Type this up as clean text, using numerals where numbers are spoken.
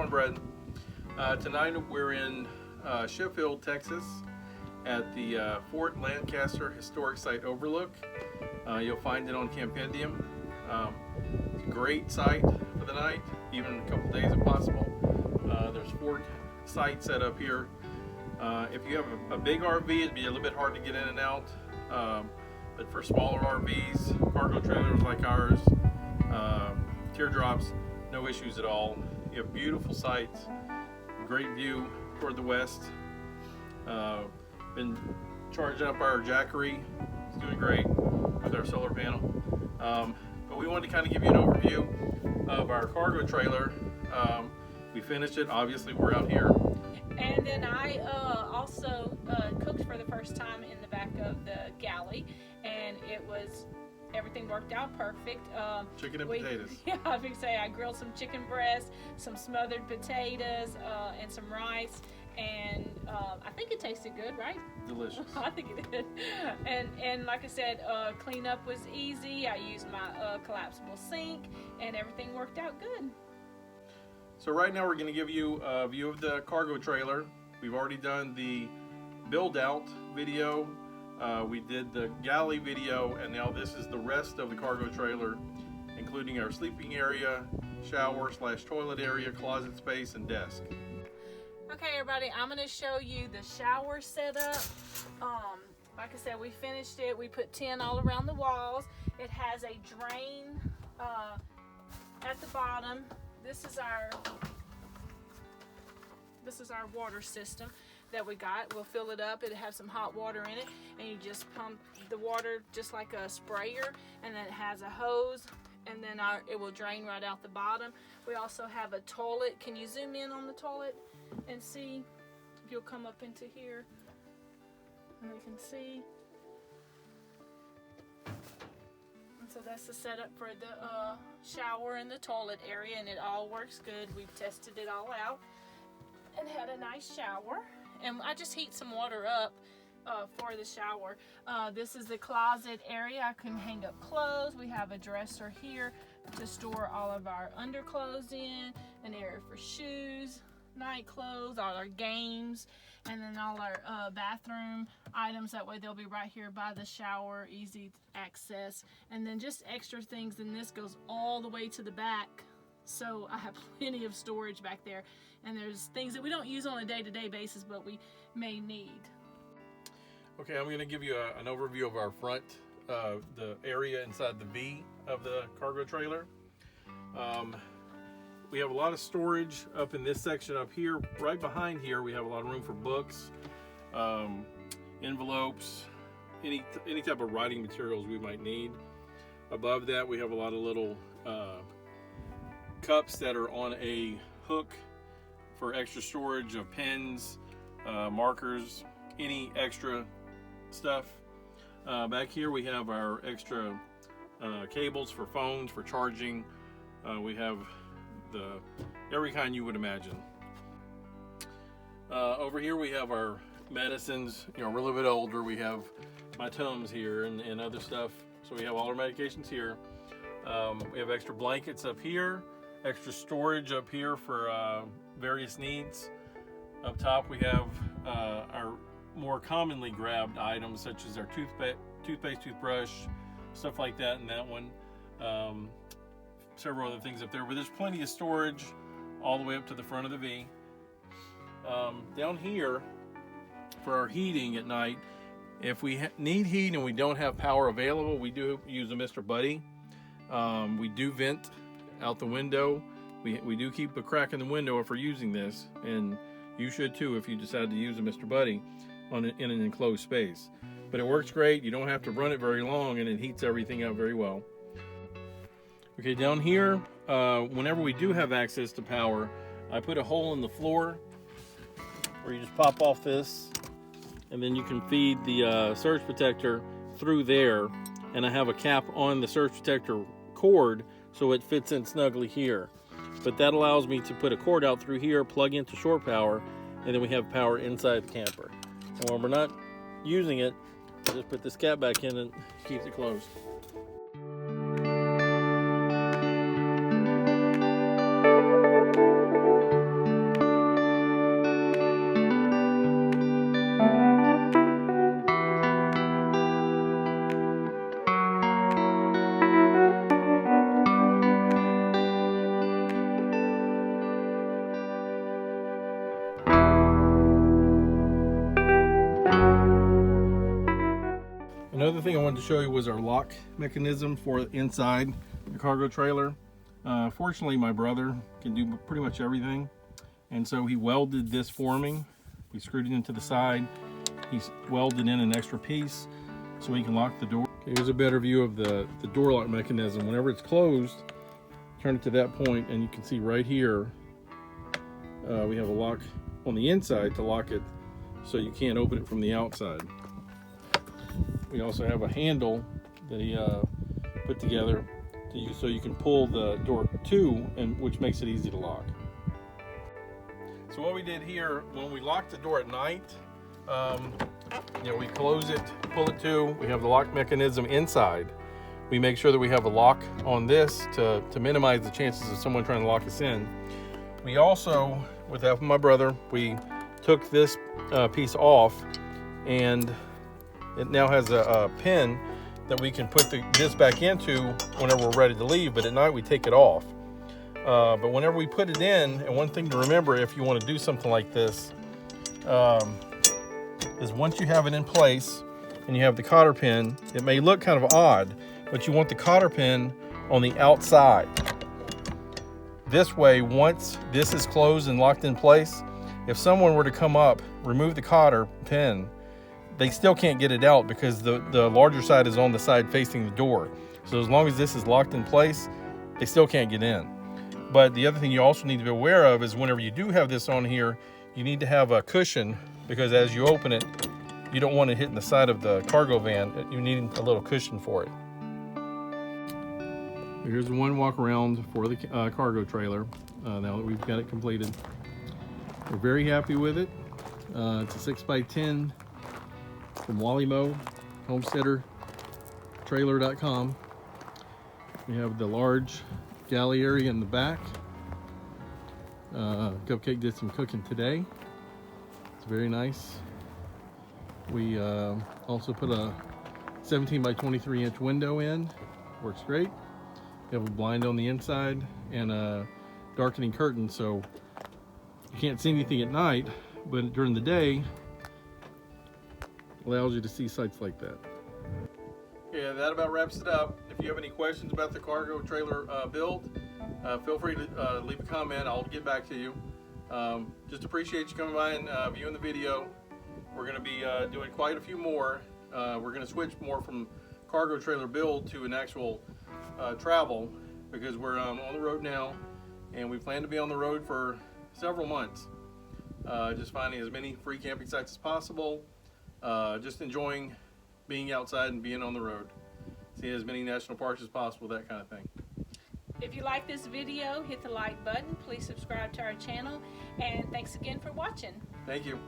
doing, Brad? Tonight we're in Sheffield, Texas at the Fort Lancaster Historic Site Overlook. You'll find it on Campendium. It's a great site for the night, even a couple days if possible. There's 4 sites set up here. If you have a big RV, it'd be a little bit hard to get in and out. But for smaller RVs, cargo trailers like ours, teardrops, no issues at all. You have beautiful sights, great view toward the west. Been charging up our Jackery. It's doing great with our solar panel. But we wanted to kind of give you an overview of our cargo trailer. We finished it. Obviously, we're out here. And then I also cooked for the first time in the back of the galley, and everything worked out perfect. Chicken and potatoes. Yeah, I was gonna say I grilled some chicken breast, some smothered potatoes, and some rice, and I think it tasted good, right? Delicious. I think it did. And like I said, cleanup was easy. I used my collapsible sink, and everything worked out good. So right now we're going to give you a view of the cargo trailer. We've already done the build out video. We did the galley video, and now this is the rest of the cargo trailer, including our sleeping area, shower/toilet area, closet space, and desk. Okay, everybody, I'm going to show you the shower setup. Like I said, we finished it. We put tin all around the walls. It has a drain at the bottom. This is our water system that we got. We'll fill it up. It'll have some hot water in it, and you just pump the water just like a sprayer, and then it has a hose, and then it will drain right out the bottom. We also have a toilet. Can you zoom in on the toilet and see? If you'll come up into here, and we can see. So that's the setup for the shower and the toilet area, and it all works good. We've tested it all out and had a nice shower. And I just heat some water up for the shower. This is the closet area. I can hang up clothes. We have a dresser here to store all of our underclothes in, an area for shoes, night clothes, all our games, and then all our bathroom items. That way they'll be right here by the shower, easy access. And then just extra things, and this goes all the way to the back, so I have plenty of storage back there. And there's things that we don't use on a day-to-day basis, but we may need. Okay, I'm going to give you an overview of our front, the area inside the V of the cargo trailer. We have a lot of storage up in this section up here. Right behind here, we have a lot of room for books, envelopes, any type of writing materials we might need. Above that, we have a lot of little cups that are on a hook for extra storage of pens, markers, any extra stuff. Back here, we have our extra cables for phones, for charging. We have every kind you would imagine. Over here we have our medicines. We're a little bit older. We have my Tums here and other stuff. So we have all our medications here. We have extra blankets up here, extra storage up here for various needs. Up top we have our more commonly grabbed items, such as our toothpaste, toothbrush, stuff like that in that one. Several other things up there, but there's plenty of storage all the way up to the front of the V. Down here for our heating at night, if we need heat and we don't have power available, we do use a Mr. Buddy. We do vent out the window. We do keep a crack in the window if we're using this, and you should too if you decide to use a Mr. Buddy in an enclosed space. But it works great. You don't have to run it very long, and it heats everything up very well. Okay, down here, whenever we do have access to power, I put a hole in the floor where you just pop off this, and then you can feed the surge protector through there. And I have a cap on the surge protector cord so it fits in snugly here. But that allows me to put a cord out through here, plug into shore power, and then we have power inside the camper. And when we're not using it, I just put this cap back in and keeps it closed. Another thing I wanted to show you was our lock mechanism for inside the cargo trailer. Fortunately, my brother can do pretty much everything, and so he welded this for me. We screwed it into the side. He's welded in an extra piece so he can lock the door. Okay, here's a better view of the door lock mechanism. Whenever it's closed, turn it to that point, and you can see right here we have a lock on the inside to lock it so you can't open it from the outside. We also have a handle that he put together so you can pull the door to, and which makes it easy to lock. So what we did here, when we lock the door at night, we close it, pull it to, we have the lock mechanism inside. We make sure that we have a lock on this to minimize the chances of someone trying to lock us in. We also, with the help of my brother, we took this piece off, and it now has a pin that we can put this back into whenever we're ready to leave, but at night we take it off. But whenever we put it in, and one thing to remember if you want to do something like this, is once you have it in place and you have the cotter pin, it may look kind of odd, but you want the cotter pin on the outside. This way, once this is closed and locked in place, if someone were to come up, remove the cotter pin, they still can't get it out because the larger side is on the side facing the door. So as long as this is locked in place, they still can't get in. But the other thing you also need to be aware of is whenever you do have this on here, you need to have a cushion, because as you open it, you don't want it hitting the side of the cargo van. You need a little cushion for it. Here's one walk around for the cargo trailer now that we've got it completed. We're very happy with it. It's a 6x10 from Wallymo, homesteadertrailer.com. We have the large galley area in the back. Cupcake did some cooking today. It's very nice. We also put a 17 by 23 inch window in. Works great. We have a blind on the inside and a darkening curtain, so you can't see anything at night, but during the day allows you to see sights like that. Yeah, that about wraps it up. If you have any questions about the cargo trailer build, feel free to leave a comment. I'll get back to you. Just appreciate you coming by and viewing the video. We're going to be doing quite a few more. We're going to switch more from cargo trailer build to an actual travel, because we're on the road now, and we plan to be on the road for several months. Just finding as many free camping sites as possible, just enjoying being outside and being on the road, seeing as many national parks as possible, that kind of thing. If you like this video, hit the like button. Please subscribe to our channel, and thanks again for watching. Thank you.